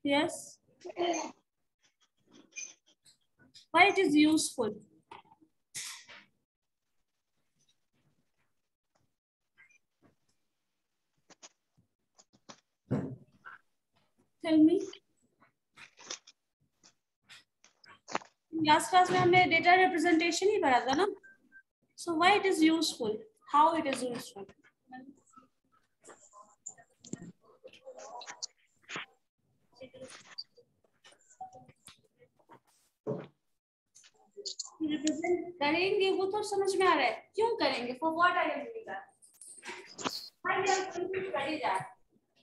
Yes. Why it is useful? Tell me. Last class में हमने data representation ही पढ़ा था ना? So why it is useful? How it is useful? Represent करेंगे वो तो समझ में आ रहा है, क्यों करेंगे? For what I am doing that? Why we are going to study that?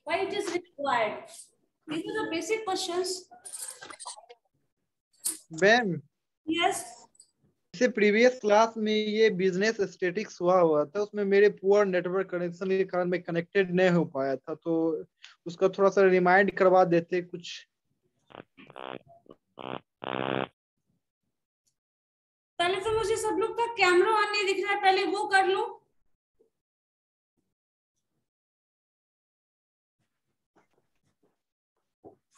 Why it is required? These are the basic questions. Ma'am, yes. जैसे प्रीवियस क्लास में ये बिजनेस स्टैटिक्स हुआ था, उसमें मेरे पुअर नेटवर्क कनेक्शन के कारण मैं कनेक्टेड नहीं हो पाया था, तो उसका थोड़ा सा रिमाइंड करवा देते कुछ. पहले तो मुझे सब लोग का कैमरा ऑन नहीं दिख रहा है, पहले वो कर लो.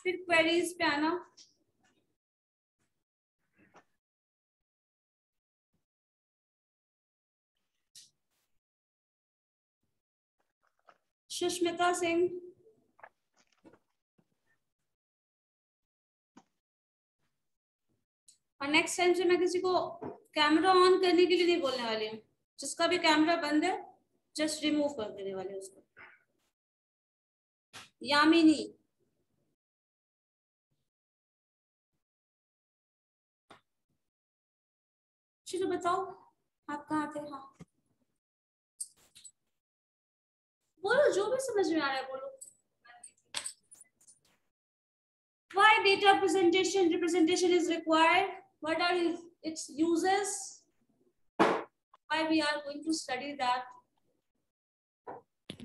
फिर क्वेरीज पे आना. सुष्मिता सिंह. और नेक्स्ट टाइम से मैं किसी को कैमरा ऑन करने के लिए नहीं बोलने वाली हूँ. जिसका भी कैमरा बंद है जस्ट रिमूव कर देने वाले उसको. यामिनी. चलो बताओ आप कहाँ थे? हाँ बोलो, जो भी समझ में आ रहा है बोलो. Why data representation is required? What are its uses? Why we are going to study that?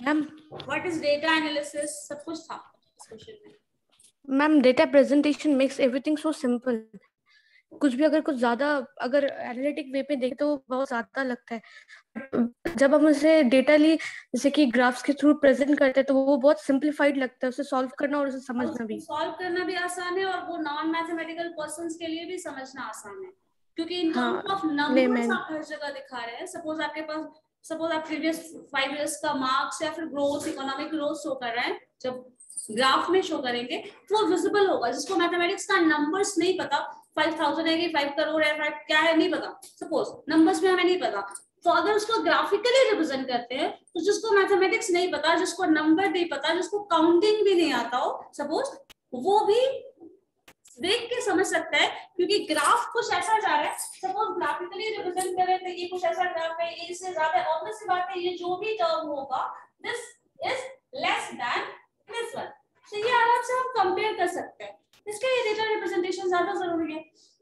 Ma'am What is data analysis? सब कुछ था इस क्वेश्चन में. Ma'am data presentation makes everything so simple. कुछ भी कुछ ज्यादा अगर एनालिटिक वे पे देखें तो बहुत ज्यादा लगता है. जब हम उसे डेटाली जैसे कि ग्राफ्स के थ्रू प्रेजेंट करते हैं तो वो बहुत सिंप्लीफाइड लगता है. उसे सॉल्व करना और उसे समझना भी. सॉल्व करना भी आसान है और वो नॉन मैथमेटिकल पर्संस के लिए भी समझना आसान है, क्योंकि इन टर्म्स ऑफ नंबर्स आप हर जगह दिखा रहे हैं. सपोज आपके पास, सपोज आप प्रीवियस 5 इयर्स का मार्क्स या फिर ग्रोथ, इकोनॉमिक ग्रोथ शो कर रहे हैं, जब ग्राफ में शो करेंगे तो वो विजिबल होगा. जिसको मैथमेटिक्स का नंबर्स नहीं पता, 5000 है कि 5 करोड़ है, 5 क्या है नहीं पता, सपोज नंबर्स में हमें नहीं पता, तो अगर उसको ग्राफिकली रिप्रेजेंट करते हैं तो जिसको मैथमेटिक्स नहीं पता, जिसको नंबर नहीं पता, जिसको काउंटिंग भी नहीं आता हो सपोज, वो भी देख के समझ सकता है, क्योंकि ग्राफ कुछ ऐसा जा रहा है. सपोज ग्राफिकली रिप्रेजेंट करें तो ये कुछ ऐसा ग्राफ है, ये इससे ज्यादा ऑब्वियस सी बात है, ये जो भी टर्म होगा this is less than this one. तो ये आराम से हम कंपेयर कर सकते हैं. इसके लिए डेटा रिप्रेजेंटेशन ज्यादा जरूरी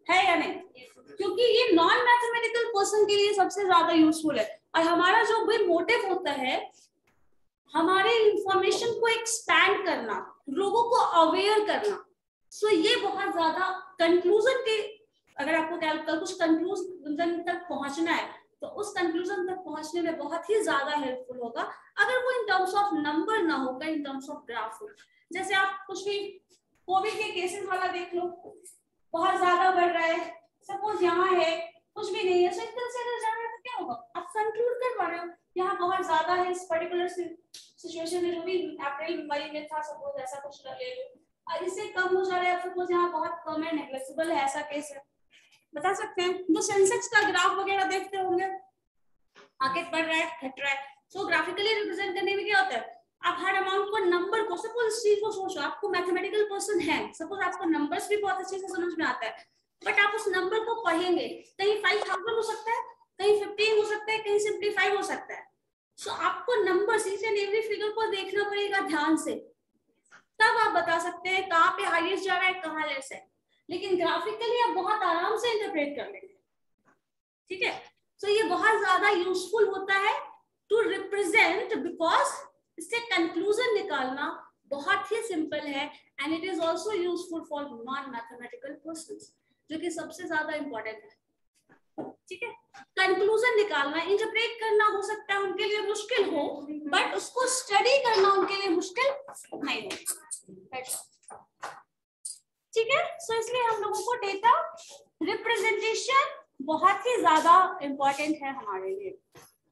है या नहीं? क्योंकि ये नॉन मैथमेटिकल पर्सन के लिए सबसे ज्यादा यूजफुल है. और हमारा जो भी मोटिव होता है, हमारे इंफॉर्मेशन को एक्सपैंड करना, लोगों को अवेयर करना. सो ये बहुत ज्यादा कंक्लूजन के, अगर आपको कल कुछ कंक्लूजन तक पहुंचना है तो उस कंक्लूजन तक पहुंचने में बहुत ही ज्यादा हेल्पफुल होगा अगर वो इन टर्म्स ऑफ नंबर ना होगा, इन टर्म्स ऑफ ग्राफ हो. जैसे आप कुछ भी कोविड के केसेस वाला देख लो, बहुत ज्यादा बढ़ रहा है, सपोज यहाँ है कुछ भी नहीं है, सो एकदम से अगर जा रहा है तो क्या होगा? आप कंक्लूड कर पा रहे हो यहाँ बहुत ज्यादा है, इस पर्टिकुलर सिचुएशन में जो भी अप्रैल मई में था, सपोज ऐसा कुछ ले लो, और इससे कम हो जा रहा है, सपोज यहाँ बहुत कम है, नेग्लेक्सिबल है, ऐसा केस है, बता सकते हैं. जो सेंसेक्स का ग्राफ वगैरह देखते होंगे, आगे बढ़ रहा है घट रहा है, सो ग्राफिकली रिप्रेजेंट करने में क्या होता है, आप हर अमाउंट को, नंबर को, सपोज इस चीज को सोचो, आपको मैथमेटिकल पर्सन है, सपोज आपको नंबर्स भी बहुत अच्छे से समझ में आता है, बट आप उस नंबर को पढ़ेंगे, कहीं 5000 हो सकता है, कहीं 15 हो सकता है, कहीं 75 हो सकता है. सो आपको numbers, each and every figure को देखना पड़ेगा ध्यान से, तब आप बता सकते हैं कहाँ पे हाईएस्ट जा रहा है, कहाँ लेस है. लेकिन ग्राफिकली आप बहुत आराम से इंटरप्रेट कर लेंगे. ठीक है, तो ये बहुत ज्यादा यूजफुल होता है टू रिप्रेजेंट, बिकॉज इससे कंक्लूजन निकालना बहुत ही सिंपल है, and it is also useful for non mathematical persons, जो कि सबसे ज्यादा इंपॉर्टेंट है. ठीक है, कंक्लूजन निकालना, इंटरप्रेट करना हो सकता है उनके लिए मुश्किल हो, बट उसको स्टडी करना उनके लिए मुश्किल नहीं हो. सो इसलिए हम लोगों को डेटा रिप्रेजेंटेशन बहुत ही ज्यादा इंपॉर्टेंट है हमारे लिए,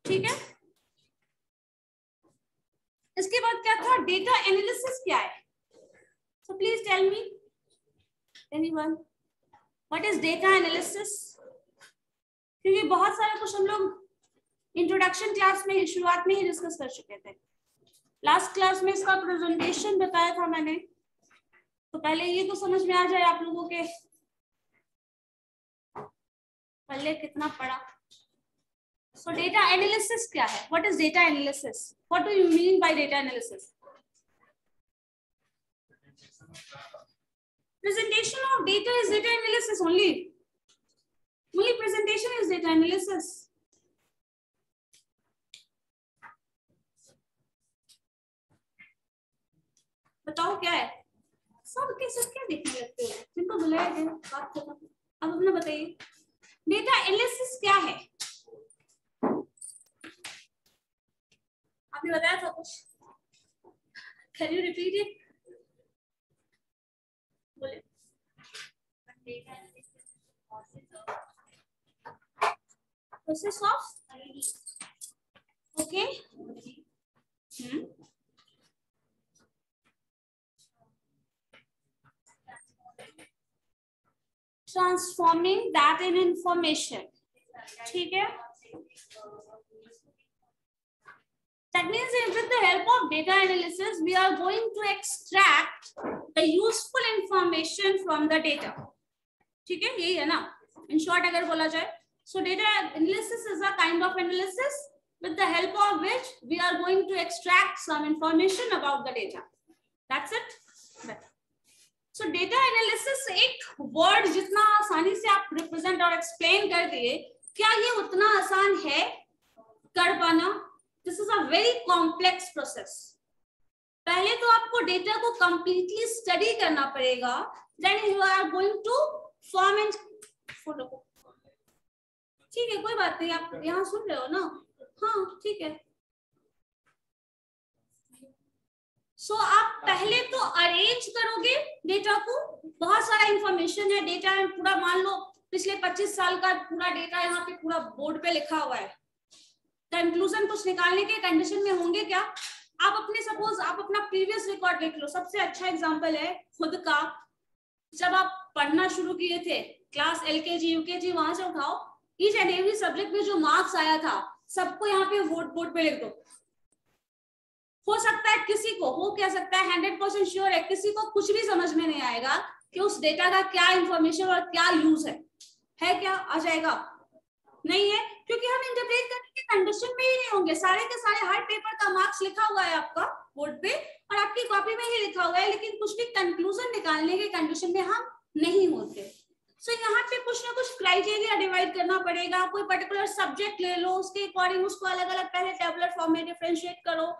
ठीक है। इसके बाद क्या था, डेटा एनालिसिस क्या है? So please tell me anyone what is data analysis. क्योंकि बहुत सारा कुछ हम लोग इंट्रोडक्शन क्लास में शुरुआत में ही डिस्कस कर चुके थे। लास्ट क्लास में इसका प्रेजेंटेशन बताया था मैंने, तो पहले ये तो समझ में आ जाए आप लोगों के पहले कितना पढ़ा। सो डेटा एनालिसिस क्या है? What is data analysis? What do you mean by data analysis? Presentation of data is data analysis only. Only presentation is data analysis. बताओ क्या है? सब के सब क्या देखने लगते हो? जिनको बुलाया गया बात खत्म। अब अपना बताइए डेटा एनालिसिस क्या है? आपने बताया था कुछ, कैन यू रिपीट इट? बोले process of okay transforming that in information, ठीक है। That means with the help of data analysis, we are going to extract the useful information from the data. ठीक है, यही है ना in short अगर बोला जाए। So data analysis is a kind of analysis with the help of which we are going to extract some information about the data. That's it. So data analysis एक word जितना आसानी से आप represent और explain कर दिए, क्या ये उतना आसान है कर पाना? This is a very complex process. पहले तो आपको डेटा को completely study करना पड़ेगा, then you are going to form and follow. ठीक है, कोई बात नहीं, आप यहाँ सुन रहे हो ना? हाँ ठीक है। So आप पहले तो अरेंज करोगे डेटा को, बहुत सारा इंफॉर्मेशन है, डेटा है पूरा, मान लो पिछले 25 साल का पूरा डेटा यहाँ पे पूरा बोर्ड पे लिखा हुआ है। कंक्लूजन कुछ निकालने के कंडीशन में होंगे क्या? आप अपने सपोज आप अपना प्रीवियस रिकॉर्ड देख लो। सबसे अच्छा एग्जांपल है खुद का, जब आप पढ़ना शुरू किए थे क्लास एलकेजी यूकेजी, वहां से उठाओ, ईच एंड एवरी सब्जेक्ट में जो मार्क्स आया था सबको यहाँ पे बोर्ड पे लिख दो। हो सकता है किसी को, हो क्या सकता है 100% श्योर है किसी को कुछ भी समझ में नहीं आएगा कि उस डेटा का क्या इंफॉर्मेशन और क्या यूज है क्या आ जाएगा? नहीं है, क्योंकि हम इंटरप्रेट करने के कंडीशन में ही नहीं होंगे। सारे के सारे हर पेपर का मार्क्स लिखा हुआ है आपका बोर्ड पे और आपकी कॉपी में ही लिखा हुआ है, लेकिन कुछ भी कंक्लूजन निकालने के कंडीशन में हम नहीं होते। सो यहाँ पे कुछ ना कुछ क्राइटेरिया डिवाइड करना पड़ेगा। कोई पर्टिकुलर सब्जेक्ट ले लो, उसके अकॉर्डिंग उसको अलग अलग पहले टेबुलर फॉर्म में डिफरेंशिएट करो,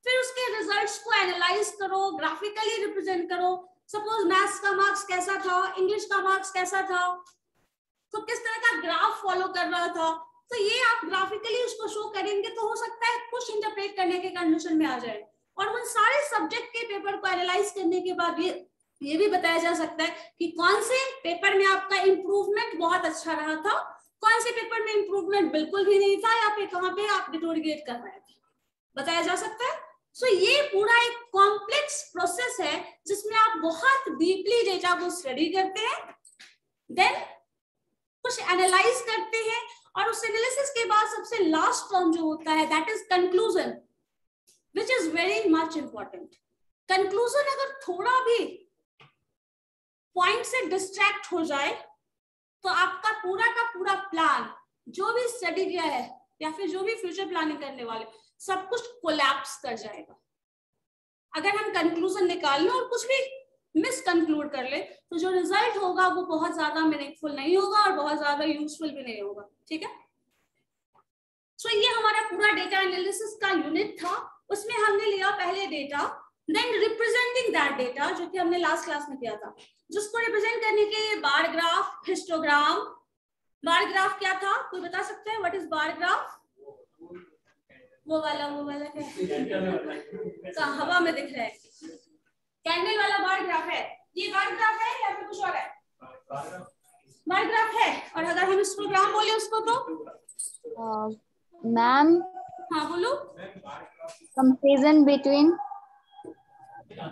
फिर उसके रिजल्ट्स को एनालाइज करो, ग्राफिकली रिप्रेजेंट करो। सपोज मैथ्स का मार्क्स कैसा था, इंग्लिश का मार्क्स कैसा था, तो किस तरह का ग्राफ फॉलो कर रहा था, तो ये आप ग्राफिकली उसको शो करेंगे तो हो सकता है कुछ इंटरप्रेट करने के कंडीशन में आ जाए। और उन सारे सब्जेक्ट के पेपर को एनालाइज करने के बाद ये भी बताया जा सकता है कि कौन से पेपर में आपका इंप्रूवमेंट बहुत अच्छा रहा था, कौन से पेपर में इंप्रूवमेंट बिल्कुल भी नहीं था, या फिर कहाँ पे आप डिटोरिएट कर रहे थे, बताया जा सकता है। सो ये पूरा एक कॉम्प्लेक्स प्रोसेस है जिसमें आप बहुत डीपली डेटा को स्टडी करते हैं, देन कुछ एनालाइज करते हैं, और उस एनालिसिस के बाद सबसे लास्ट टर्म जो होता है that is conclusion, which is very much important. Conclusion अगर थोड़ा भी पॉइंट से डिस्ट्रैक्ट हो जाए तो आपका पूरा का पूरा प्लान, जो भी स्टडी किया है या फिर जो भी फ्यूचर प्लानिंग करने वाले, सब कुछ कोलैप्स कर जाएगा। अगर हम कंक्लूजन निकाल लें और कुछ भी मिसकंक्लूड कर ले तो जो रिजल्ट होगा वो बहुत ज्यादा मीनिंगफुल नहीं होगा और बहुत ज्यादा यूजफुल भी नहीं होगा, ठीक है। सो ये हमारा पूरा डेटा एनालिसिस का यूनिट था। उसमें हमने लिया पहले data, then representing that data, जो कि हमने लास्ट क्लास में किया था, जिसको रिप्रेजेंट करने के लिए bar graph, histogram. Bar graph क्या था, कोई बता सकते हैं? What is bar graph? वो वाला क्या हवा में दिख रहा है? कैंडल वाला बार ग्राफ है। ये बार ग्राफ है या फिर कुछ और है? बार ग्राफ है। और अगर हम हिस्टोग्राम बोले उसको तो मैम हाँ बोलो। Comparison between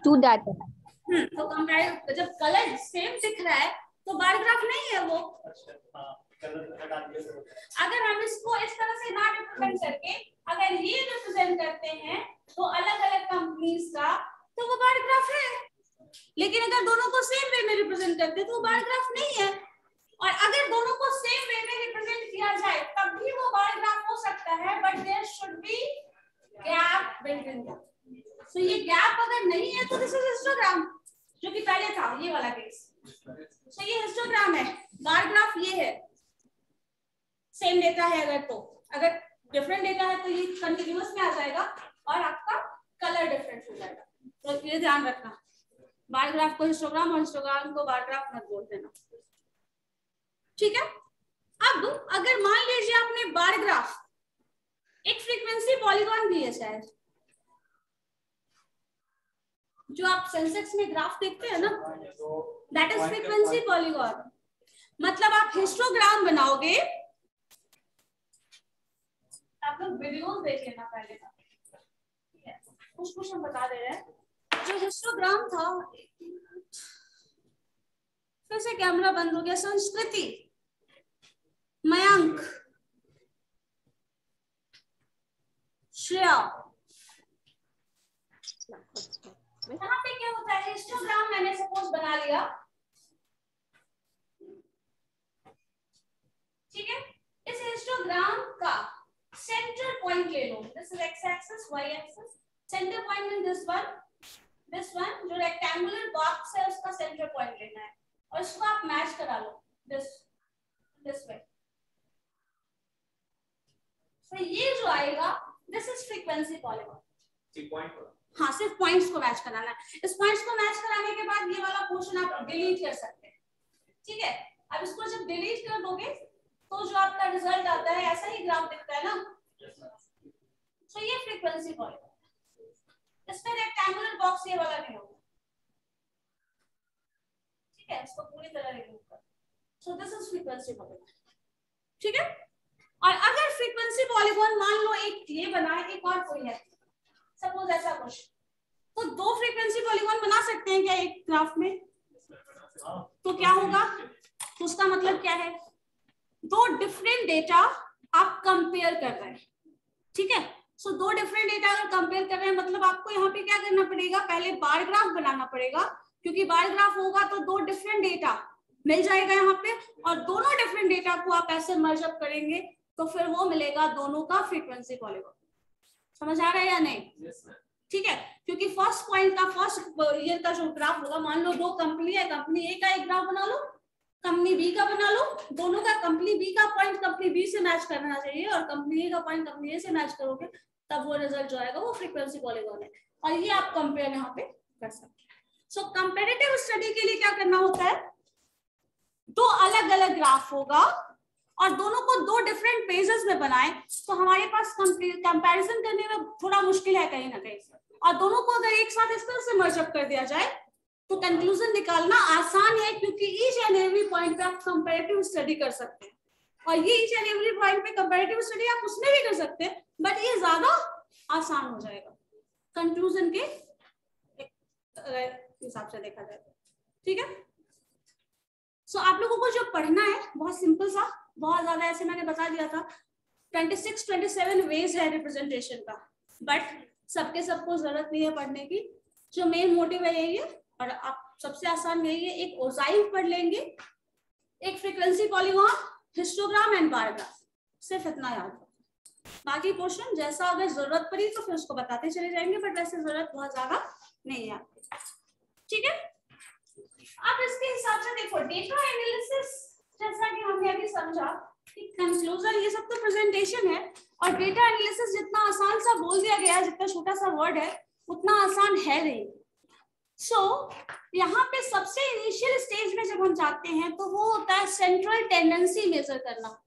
two data. तो कंपेयर, जब कलर सेम दिख रहा है तो बार ग्राफ नहीं है वो। अगर हम इसको इस तरह से ना रिप्रेजेंट करके अगर ये रिप्रेजेंट करते हैं तो अलग अलग कंपनीज का, तो वो बार ग्राफ है। लेकिन अगर दोनों को सेम वे में रिप्रेजेंट करते हैं तो वो बार ग्राफ नहीं है। और अगर दोनों को सेम वे में रिप्रेजेंट किया जाए तब भी वो बार ग्राफ हो सकता है, but there should be gap between them. So ये गैप अगर नहीं है तो दिस इज हिस्टोग्राम, जो कि पहले था ये वाला केस। सो ये हिस्टोग्राम है। बार ग्राफ ये है, सेम डेटा है अगर, तो अगर डिफरेंट डेटा है तो ये कंटिन्यूअस में आ जाएगा और आपका कलर डिफरेंट हो जाएगा। तो ये ध्यान रखना, बार ग्राफ को हिस्टोग्राम और हिस्टोग्राम को बार ग्राफ मत बोल देना, ठीक है। अब अगर मान लीजिए आपने बार ग्राफ, एक फ्रीक्वेंसी पॉलीगॉन भी है शायद, जो आप सेंसेक्स में ग्राफ देखते हैं ना, दैट इज फ्रीक्वेंसी पॉलीगॉन। मतलब आप हिस्टोग्राम बनाओगे, आप लोग वीडियोस देख लेना पहले का, कुछ हम बता दे रहे हैं। जो हिस्टोग्राम था, फिर से कैमरा बंद हो गया। संस्कृति, मयंक, श्रेया, यहाँ पे क्या होता है, हिस्टोग्राम मैंने सपोज बना लिया, ठीक है। इस हिस्टोग्राम का सेंटर पॉइंट ले लो, this is X axis, Y axis, centre point in this one जो रेक्टेंगुलर बॉक्स है उसका सेंटर पॉइंट लेना है और इसको आप मैच करा लो दिस वे। तो ये जो आएगा दिस इज फ्रीक्वेंसी पॉलीगॉन। हाँ, सिर्फ पॉइंट्स को मैच कराना है। इस पॉइंट्स को मैच कराने के बाद ये वाला पोर्शन आप डिलीट कर सकते हैं, ठीक है। अब इसको जब डिलीट कर दोगे तो जो आपका रिजल्ट आता है ऐसा ही ग्राफ दिखता है ना। तो ये फ्रीक्वेंसी पॉलीगॉन, इसमें रेक्टेंगुलर बॉक्स ये वाला नहीं होगा, ठीक है। इसको पूरी तरह रिमूव कर। So this is frequency polygon, ठीक है। और अगर फ्रीक्वेंसी पॉलीगॉन मान लो एक ये बना है, एक और कोई है, सपोज ऐसा कुछ, तो दो फ्रीक्वेंसी पॉलीगॉन बना सकते हैं क्या एक ग्राफ में? तो क्या होगा, तो उसका मतलब क्या है, दो डिफरेंट डेटा आप कंपेयर कर रहे हैं, ठीक है। सो दो डिफरेंट डेटा अगर कंपेयर कर रहे हैं मतलब आपको यहाँ पे क्या करना पड़ेगा, पहले बार ग्राफ बनाना पड़ेगा, क्योंकि बार ग्राफ होगा तो दो डिफरेंट डेटा मिल जाएगा यहाँ पे, और दोनों डिफरेंट डेटा को आप ऐसे मर्ज अप करेंगे तो फिर वो मिलेगा दोनों का फ्रीक्वेंसी पॉलीगॉन। समझ आ रहा है या नहीं? ठीक है, क्योंकि फर्स्ट पॉइंट का फर्स्ट ईयर का जो ग्राफ होगा, मान लो दो कंपनी है, कंपनी ए का एक ग्राफ बना लो, कंपनी बी का बना लो, दोनों का कंपनी बी का पॉइंट कंपनी बी से मैच करना चाहिए और कंपनी ए का पॉइंट कंपनी ए से मैच करोगे तब वो रिजल्ट जो आएगा वो फ्रीक्वेंसी पॉलीगॉन है। और ये आप कंपेयर यहाँ पे कर सकते हैं। सो कंपैरेटिव स्टडी के लिए क्या करना होता है, दो अलग अलग ग्राफ होगा और दोनों को दो डिफरेंट पेजेस में बनाए तो हमारे पास कंपैरिजन करने में थोड़ा मुश्किल है कहीं ना कहीं, और दोनों को अगर एक साथ इस तरह से मर्ज अप कर दिया जाए तो कंक्लूजन निकालना आसान है, क्योंकि ईच एंड एवरी पॉइंट पे आप कंपैरेटिव स्टडी कर सकते हैं। और ये ईच एंड एवरी पॉइंट पे कंपैरेटिव स्टडी आप उसमें भी कर सकते हैं, बट ये ज्यादा आसान हो जाएगा कंक्लूजन के हिसाब से देखा जाए, ठीक है। सो आप लोगों को जो पढ़ना है बहुत सिंपल सा, बहुत ज्यादा ऐसे मैंने बता दिया था 26-27 वेज है रिप्रेजेंटेशन का, बट सबको जरूरत नहीं है पढ़ने की। जो मेन मोटिव है यही है, और आप सबसे आसान यही है, एक ओजाइव पढ़ लेंगे, एक frequency polygon, histogram and bar graph, सिर्फ इतना याद रखो। बाकी क्वेश्चन जैसा अगर जरूरत पड़ी तो फिर उसको बताते चले जाएंगे, बट वैसे जरूरत बहुत ज्यादा नहीं है आपकी, ठीक है। अब इसके हिसाब से देखो डेटा एनालिसिस, जैसा कि हमने अभी समझा कि कंक्लूजन ये सब तो प्रेजेंटेशन है, और डेटा एनालिसिस जितना आसान सा बोल दिया गया है, जितना छोटा सा वर्ड है उतना आसान है नहीं। यहाँ पे सबसे इनिशियल स्टेज में जब हम जाते हैं तो वो होता है सेंट्रल टेंडेंसी मेजर करना।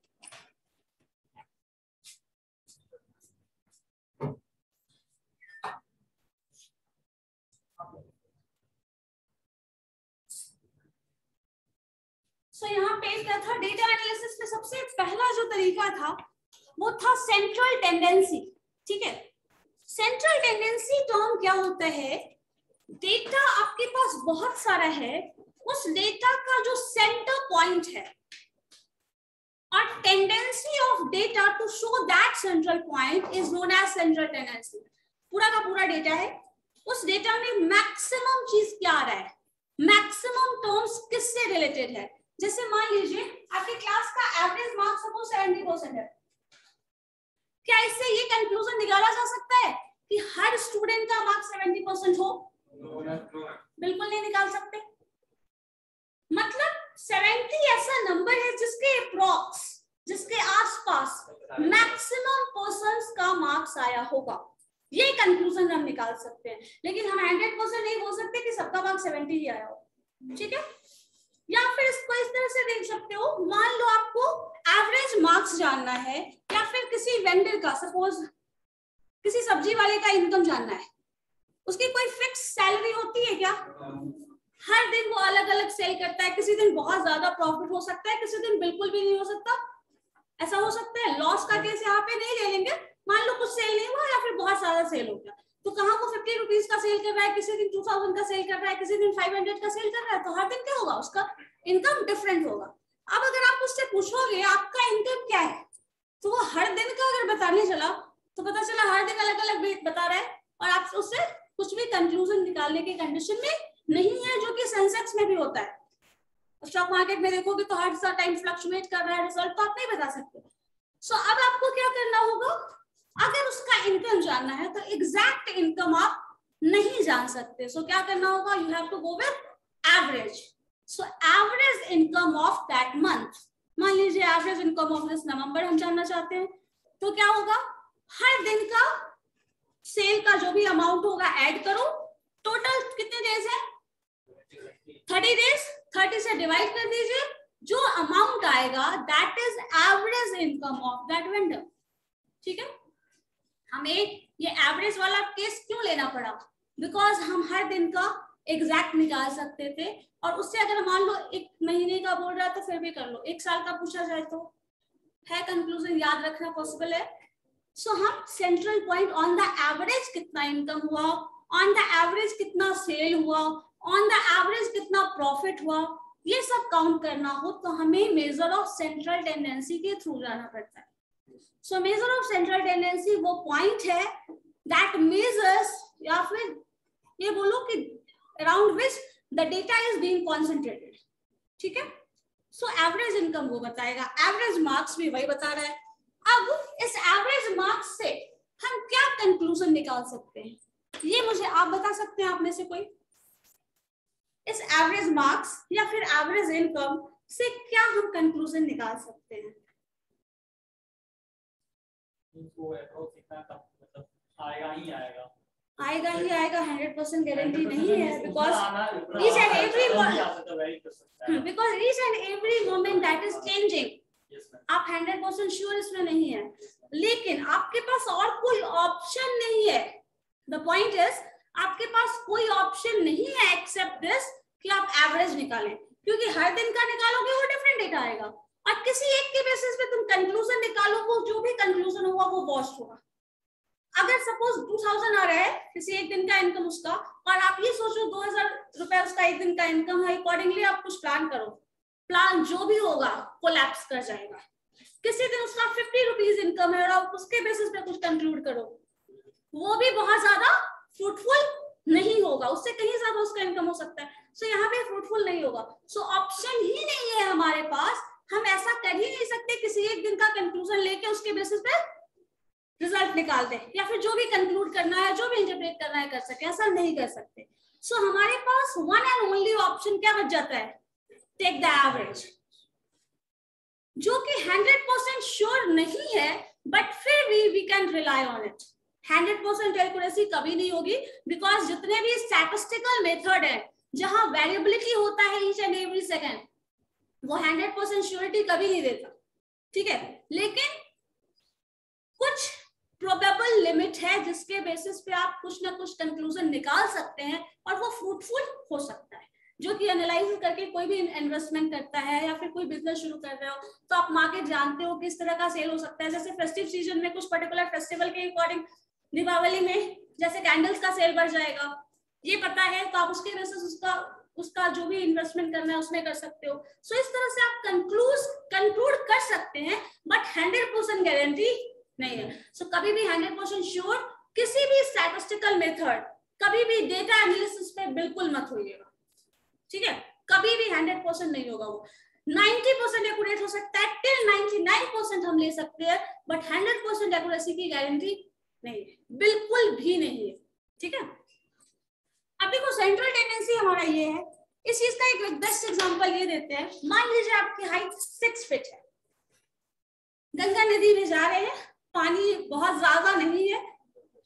सो यहाँ पे क्या था, डेटा एनालिसिस में सबसे पहला जो तरीका था वो था सेंट्रल टेंडेंसी। ठीक है, सेंट्रल टेंडेंसी टर्म क्या होता है, डेटा आपके पास बहुत सारा है, उस डेटा का जो सेंटर पॉइंट है, और tendency of data to show that central point is known as central tendency. पूरा का पूरा डेटा है, उस डेटा में मैक्सिमम चीज क्या आ रहा है, मैक्सिमम टर्म्स किससे रिलेटेड है। जैसे मान लीजिए आपके क्लास का एवरेज मार्क्स सपोज 70% है, क्या इससे ये कंक्लूजन निकाला जा सकता है कि हर स्टूडेंट का मार्क्स 70% हो? बिल्कुल नहीं निकाल सकते। मतलब 70 ऐसा नंबर है जिसके अप्रॉक्स, जिसके आसपास मैक्सिमम पर्संस का मार्क्स आया होगा, ये कंक्लूजन हम निकाल सकते हैं। लेकिन हम 100% नहीं बोल सकते कि सबका मार्क्स 70 ही आया हो। ठीक है, या फिर इसको इस तरह से देख सकते हो, मान लो आपको एवरेज मार्क्स जानना है, या फिर किसी वेंडर का, सपोज किसी सब्जी वाले का इनकम जानना है, उसकी कोई फिक्स सैलरी होती है क्या? हर दिन वो अलग अलग सेल करता है, किसी दिन बहुत ज्यादा प्रॉफिट हो सकता है, किसी दिन बिल्कुल भी नहीं हो सकता। ऐसा हो सकता है, लॉस का केस यहाँ पे नहीं ले लेंगे, मान लो कुछ सेल नहीं हुआ या फिर बहुत ज्यादा सेल हो गया, तो कहाँ को 50 रुपीज का सेल कर रहा है, किसी दिन 2000 का सेल कर रहा है, किसी दिन 500 का सेल कर रहा है, तो हर दिन क्या होगा, उसका इनकम डिफरेंट होगा। अब अगर आप उससे पूछोगे आपका इनकम क्या है, तो वो हर दिन का अगर बताने चला तो पता चला हर दिन अलग अलग बता रहा है, और आप उससे कुछ भी कंक्लूजन निकालने की कंडीशन में नहीं है, जो कि सेंसेक्स में भी होता है। स्टॉक मार्केट में देखोगे तो हर टाइम फ्लक्चुएट कर रहा है, रिजल्ट तो आप नहीं बता सकते। सो अब आपको क्या करना होगा, अगर उसका इनकम जानना है तो एग्जैक्ट इनकम आप नहीं जान सकते, सो क्या करना होगा, you have to go with average. So average income of that month, मान लीजिए average income of this November हम जानना चाहते हैं, तो क्या होगा, हर दिन का सेल का जो भी अमाउंट होगा ऐड करो, टोटल कितने डेज है, 30 डेज, 30 से डिवाइड कर दीजिए, जो अमाउंट आएगा that is average income of that vendor. ठीक है, हमें ये एवरेज वाला केस क्यों लेना पड़ा, बिकॉज हम हर दिन का एग्जैक्ट निकाल सकते थे, और उससे अगर मान लो एक महीने का बोल रहा है तो फिर भी कर लो, एक साल का पूछा जाए तो है, कंक्लूजन याद रखना पॉसिबल है। सो हम central point on the average कितना इनकम हुआ, ऑन द एवरेज कितना सेल हुआ, ऑन द एवरेज कितना प्रॉफिट हुआ, ये सब काउंट करना हो तो हमें मेजर ऑफ सेंट्रल टेंडेंसी के थ्रू जाना पड़ता है। So measure of central tendency वो पॉइंट है दैट मेजर्स, या फिर ये बोलो कि around which the data is being concentrated. ठीक है, सो एवरेज इनकम वो बताएगा, एवरेज मार्क्स भी वही बता रहा है। अब इस एवरेज मार्क्स से हम क्या कंक्लूजन निकाल सकते हैं, ये मुझे आप बता सकते हैं, आप में से कोई इस एवरेज मार्क्स या फिर एवरेज इनकम से क्या हम कंक्लूजन निकाल सकते हैं? आएगा ही आएगा, आएगा ही आएगा, 100% गारंटी नहीं है, because each and every moment that is changing, आप 100% श्योर इसमें नहीं है, लेकिन आपके पास और कोई ऑप्शन नहीं है। द पॉइंट इज आपके पास कोई ऑप्शन नहीं है एक्सेप्ट दिस कि आप एवरेज निकालें, क्योंकि हर दिन का निकालोगे वो डिफरेंट डेटा आएगा, और किसी एक के बेसिस पे तुम कंक्लूजन निकालो, वो जो भी कंक्लूजन होगा वो वॉस्ट होगा। अगर सपोज 2000 आ रहा है किसी एक दिन का इनकम उसका, और आप ये सोचो 2000 रुपए उसका एक दिन का इनकम है, अकॉर्डिंगली आप कुछ प्लान करो, प्लान जो भी होगा कोलैप्स कर जाएगा। किसी दिन उसका 50 रुपीज इनकम है और आप उसके बेसिस पे कुछ कंक्लूड करो, वो भी बहुत ज्यादा फ्रूटफुल नहीं होगा, उससे कहीं ज्यादा उसका इनकम हो सकता है, सो यहाँ पे फ्रूटफुल नहीं होगा। सो ऑप्शन ही नहीं है हमारे पास, हम ऐसा कर ही नहीं सकते किसी एक दिन का कंक्लूजन लेके उसके बेसिस पे रिजल्ट निकाल दे, या फिर जो भी कंक्लूड करना है, जो भी इंटरप्रेट करना है कर सके, ऐसा नहीं कर सकते। सो हमारे पास वन एंड ओनली ऑप्शन क्या बच जाता है, टेक द एवरेज, जो कि 100% श्योर नहीं है, बट फिर भी we can rely on it. 100% accuracy कभी नहीं होगी, बिकॉज जितने भी स्टैटिस्टिकल मेथड है जहां वेरिएबिलिटी होता है ईच एंड एवरी सेकेंड, वो 100% श्योरिटी कभी नहीं देता। ठीक है, लेकिन कुछ प्रोबेबल लिमिट है जिसके बेसिस पे आप कुछ ना कुछ कंक्लूजन निकाल सकते हैं, और वो फ्रूटफुल हो सकता है। जो जो कि एनालाइज करके कोई भी इन्वेस्टमेंट करता है या फिर कोई बिजनेस शुरू कर रहे हो तो आप मार्केट जानते हो किस तरह का सेल हो सकता है। जैसे फेस्टिव सीजन में कुछ पर्टिकुलर फेस्टिवल के अकॉर्डिंग दीपावली में जैसे कैंडल्स का सेल बढ़ जाएगा, ये पता है, तो आप उसके बेसिस उसका जो भी इन्वेस्टमेंट करना है उसमें कर सकते हो। सो इस तरह से आप कंक्लूड कर सकते हैं, बट 100% गारंटी नहीं है। सो कभी भी 100% श्योर किसी भी स्टैटिस्टिकल मेथड, कभी भी डेटा एनालिसिस पे बिल्कुल मत होइएगा, ठीक है? कभी भी 100% नहीं होगा वो। 90% एक्यूरेट हो सकता है, टिल 99% हम ले सकते हैं, बट 100% एक्यूरेसी की गारंटी नहीं है, बिल्कुल भी नहीं है, ठीक है? अब देखो सेंट्रल टेंडेंसी हमारा ये है, इस चीज का एक बेस्ट एग्जांपल ये देते हैं। मान लीजिए आपकी हाइट 6 फीट है, गंगा नदी में जा रहे हैं, पानी बहुत ज्यादा नहीं है,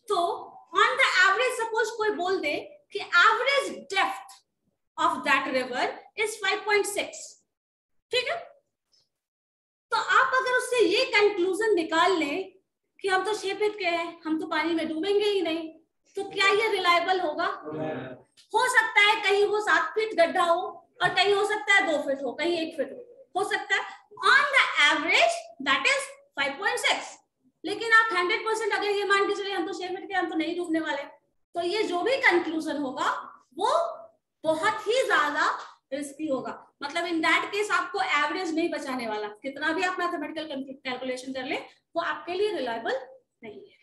तो ऑन द एवरेज सपोज कोई बोल दे कि average depth of that river is 5.6, ठीक है? तो आप अगर उससे ये कंक्लूजन निकाल लें कि हम तो 6 फीट के हैं, हम तो पानी में डूबेंगे ही नहीं, तो क्या ये रिलायबल होगा? हो सकता है कहीं वो 7 फीट गड्ढा हो और कहीं हो सकता है 2 फीट हो, कहीं 1 फीट हो सकता है। On the average that is 5.6, लेकिन आप 100% अगर ये मान के चलिए हम तो 6 फीट के, हम तो नहीं डूबने वाले, तो ये जो भी कंक्लूजन होगा वो बहुत ही ज्यादा रिस्की होगा। मतलब इन दैट केस आपको एवरेज नहीं बचाने वाला, कितना भी आप मैथमेटिकल कैलकुलेशन कर ले वो आपके लिए रिलायबल नहीं है।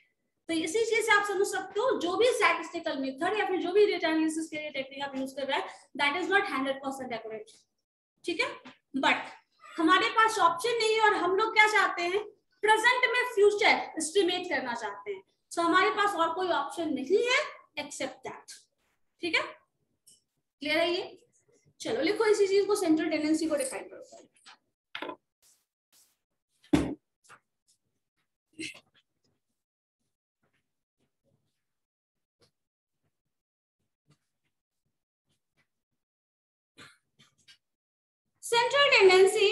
तो इसी चीज से आप समझ सकते हो जो भी स्टैटिस्टिकल मेथड या फिर जो भी डेटा एनालिसिस के लिए टेक्निक आप यूज कर रहे हैं, दैट इज नॉट 100% एक्यूरेट, ठीक है? बट हमारे पास ऑप्शन नहीं है और हम लोग क्या चाहते हैं, प्रेजेंट में फ्यूचर एस्टिमेट करना चाहते हैं। सो हमारे पास और कोई ऑप्शन नहीं है एक्सेप्ट दैट, ठीक है? क्लियर है ये? चलो लिखो इसी चीज को, सेंट्रल टेंडेंसी को डिफाइन करो। Central tendency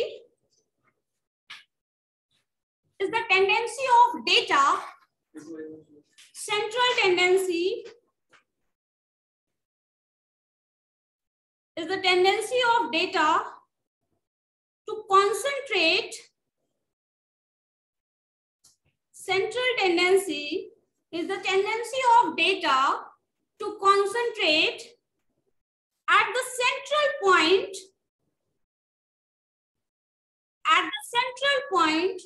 is the tendency of data. Central tendency is the tendency of data to concentrate. Central tendency is the tendency of data to concentrate at the central point. At the central point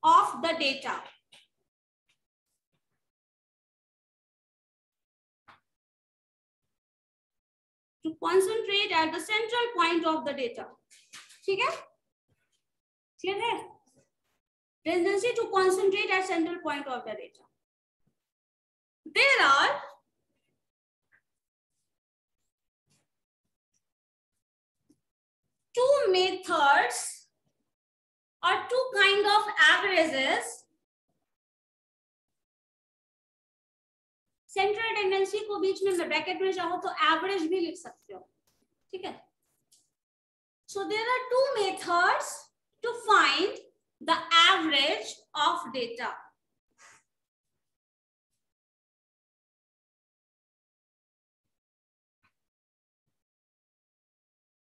of the data. To concentrate at the central point of the data. ठीक है? Clear है? Tendency to concentrate at central point of the data. There are two methods or two kind of averages. Central tendency को बीच में bracket में चाहो तो average भी लिख सकते हो, ठीक है? So there are two methods to find the average of data.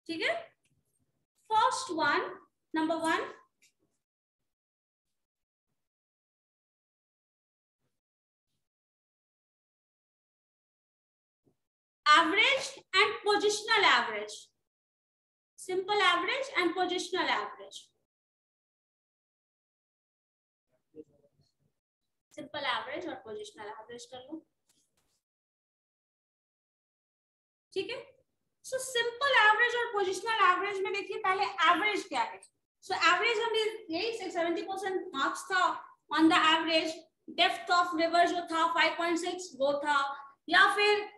ठीक है? First one, number 1, average and positional average. Simple average and positional average. Simple average और positional average कर लो, ठीक है? So simple average और positional average में देखिए पहले average क्या है. So average हमने यही 70% मार्क्स था on the average. Depth of river जो था 5.6 वो था, या फिर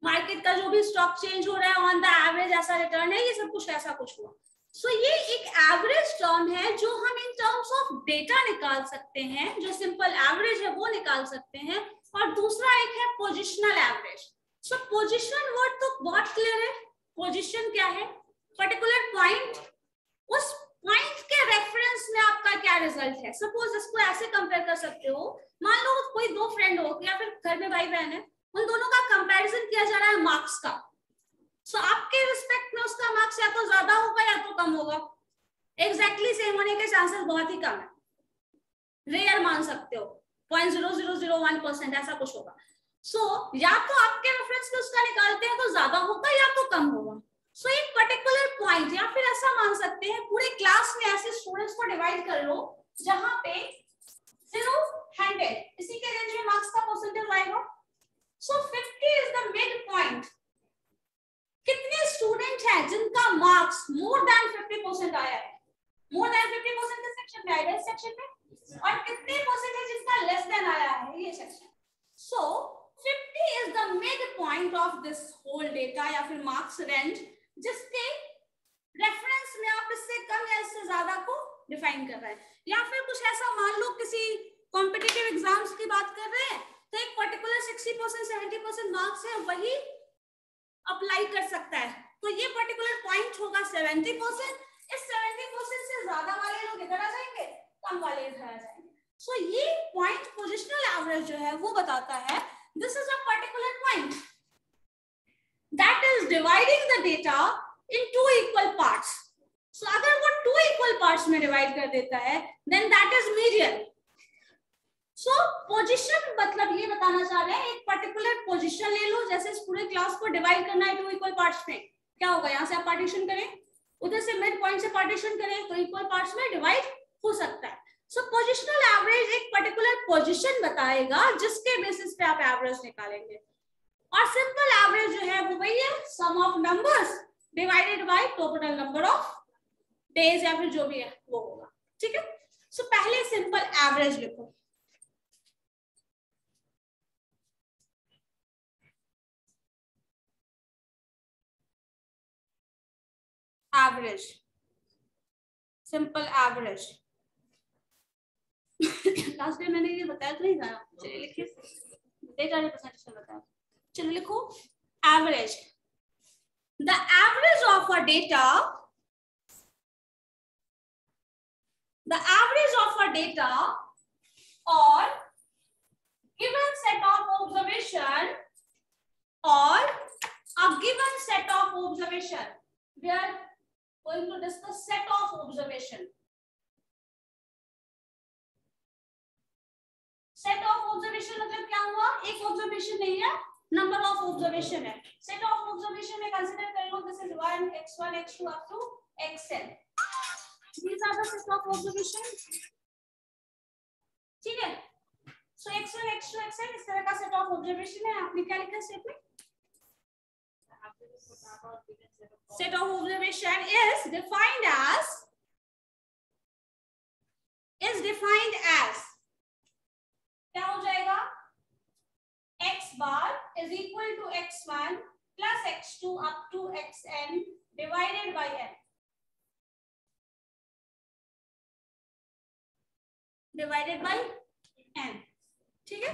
मार्केट का जो भी स्टॉक चेंज हो रहा है ऑन द एवरेज ऐसा रिटर्न है, ये सब कुछ ऐसा कुछ हुआ. सो ये एक एवरेज टर्म है जो हम इन टर्म्स ऑफ डेटा निकाल सकते हैं, जो सिंपल एवरेज है वो निकाल सकते हैं. और दूसरा एक है positional average. So position word तो बहुत क्लियर है. पोजिशन क्या है? पर्टिकुलर पॉइंट, उस पॉइंट के रेफरेंस में आपका क्या रिजल्ट है. सपोज इसको ऐसे कंपेयर कर सकते हो, मान लो कोई दो फ्रेंड हो या फिर घर में भाई बहन है, उन दोनों का कंपैरिजन किया जा रहा है मार्क्स का. सो आपके रिस्पेक्ट में उस मार्क्स या तो ज्यादा होगा या तो कम होगा। एग्जैक्टली सेम होने के चांसेस बहुत ही कम है, रेयर मान सकते हो, 0.0001% ऐसा कुछ होगा। या तो आपके रेफरेंस में उसका निकालते हैं तो ज्यादा होगा या तो कम होगा। एक पर्टिकुलर पॉइंट या फिर ऐसा मान सकते हैं पूरे क्लास में ऐसे स्टूडेंट्स को डिवाइड कर लो जहां पे 0 100 इसी के रेंज में मार्क्स का परसेंटेज आएगा। 50 इज द मिड पॉइंट। कितने स्टूडेंट हैं जिनका मार्क्स मोर देन 50% आया है? मोर देन 50% किस सेक्शन में आएगा? इस सेक्शन में। और कितने परसेंट है जिसका लेस देन आया है? ये section. 50 is the midpoint of this whole data या फिर मार्क्स रेंज, जिसके रेफरेंस में आप इससे कम या इससे ज्यादा को डिफाइन कर रहे हैं। या फिर कुछ ऐसा मान लो किसी कॉम्पिटिटिव एग्जाम्स की बात कर रहे हैं तो एक पर्टिकुलर 60% 70% मार्क्स है वही अप्लाई कर सकता है, तो ये पर्टिकुलर पॉइंट होगा 70%। इस 70% से ज्यादा वाले लोग इधर आ जाएंगे, कम वाले इधर आ जाएंगे। ये पॉइंट पोजिशनल एवरेज जो है वो बताता है this is a particular point that is dividing the data in 2 equal parts. अगर वो 2 इक्वल पार्ट्स में डिवाइड कर देता है then that is median. Position मतलब ये बताना चाह रहे हैं एक पर्टिकुलर पोजीशन ले लो, जैसे इस पूरे क्लास को डिवाइड करना है 2 इक्वल पार्ट्स में, क्या होगा? यहाँ से आप पार्टीशन करें, उधर से मिड पॉइंट से पार्टीशन करें तो इक्वल पार्ट्स में डिवाइड हो सकता है। पोजिशनल एवरेज एक पर्टिकुलर पोजीशन बताएगा जिसके बेसिस पे आप एवरेज निकालेंगे। और सिंपल एवरेज जो है वो वही है sum of numbers divided by total number of days या फिर जो भी है वो होगा। ठीक है, पहले सिंपल एवरेज लिखो। Average, simple average. Last day मैंने ये बताया तो नहीं था, चलिए लिखिए, डेटा रिप्रेजेंटेशन बताया, चलिए लिखो average. The average of a data, the average of a data और given set of observation or a given set of observation, we are going to discuss set of observation. Set of observation मतलब क्या हुआ? एक observation नहीं है, number of observation है। Set of observation में consider कर लो this is 1 x1 x2 up to xn, these are the set of observation। ठीक है, x1 x2 xn इस तरह का सेट ऑफ ऑब्जर्वेशन है। आपने क्या लिखा सेट में? Set of observation is defined as क्या हो जाएगा? x bar is equal to x1 plus x2 up to xn divided by n, divided by n। ठीक है,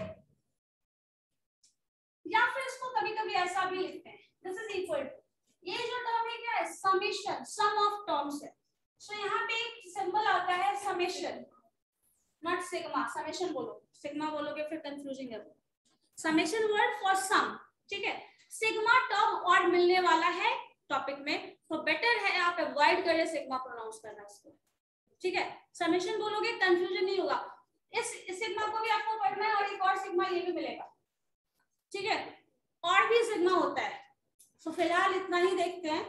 या फिर इसको कभी कभी ऐसा भी लिखते हैं दिस इज इक्वल टू, ये जो टर्म है क्या है? समेशन, सम ऑफ टर्म्स है। यहाँ पे एक सिंबल आता है समेशन, नॉट सिग्मा। समेशन बोलो, सिग्मा बोलोगे फिर कंफ्यूजिंग है। समेशन वर्ड फॉर सम, ठीक है। सिग्मा टर्म और मिलने वाला है टॉपिक में, तो बेटर है आप अवॉइड करें सिग्मा प्रोनाउंस करना इसको, ठीक है। समेशन बोलोगे कंफ्यूजन नहीं होगा। इस सिग्मा को भी आपको पढ़ना है और एक और सिग्मा ये भी मिलेगा, ठीक है। और भी सिग्मा होता है, तो फिलहाल इतना ही देखते हैं।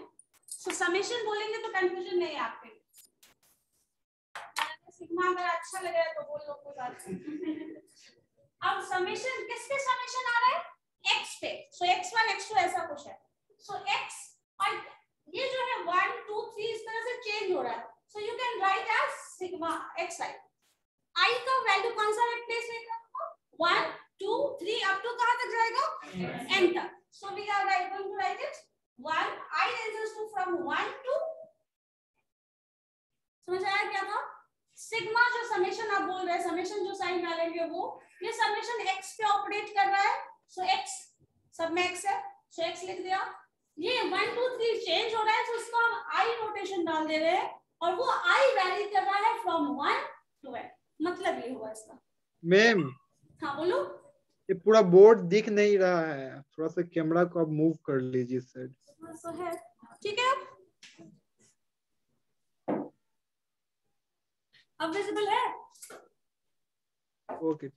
तो समेशन बोलेंगे तो कंफ्यूजन नहीं है आपके। सिग्मा अगर अच्छा लग रहा है तो बोल लो कोई बात नहीं। अब समेशन किसके समेशन आ रहा है? x पे। सो x1 x2 ऐसा कुछ है। सो x और ये जो है 1 2 3 इस तरह से चेंज हो रहा है। So you can write as sigma xi। i का वैल्यू कौन सा रिप्लेस होगा? 1 2 3 अप टू कहां तक जाएगा? n तक। So we are going to write it 1 i ranges to from 1 to, समझ आया क्या था? सिग्मा जो समेशन आप बोल रहे हैं, समेशन जो साइन डालेंगे वो, ये समेशन x पे ऑपरेट कर रहा है। सो x सब में x है, सो x लिख दिया। ये 1 2 3 चेंज हो रहा है, तो इसको हम i नोटेशन डाल दे रहे हैं और वो i वैरी कर रहा है फ्रॉम 1 टू n। मतलब ये हुआ इसका। मैम हाँ बोलो। ये पूरा बोर्ड दिख नहीं रहा है, थोड़ा सा कैमरा को आप मूव कर लीजिए सर। तो है, ठीक है। अब विजिबल है? ओके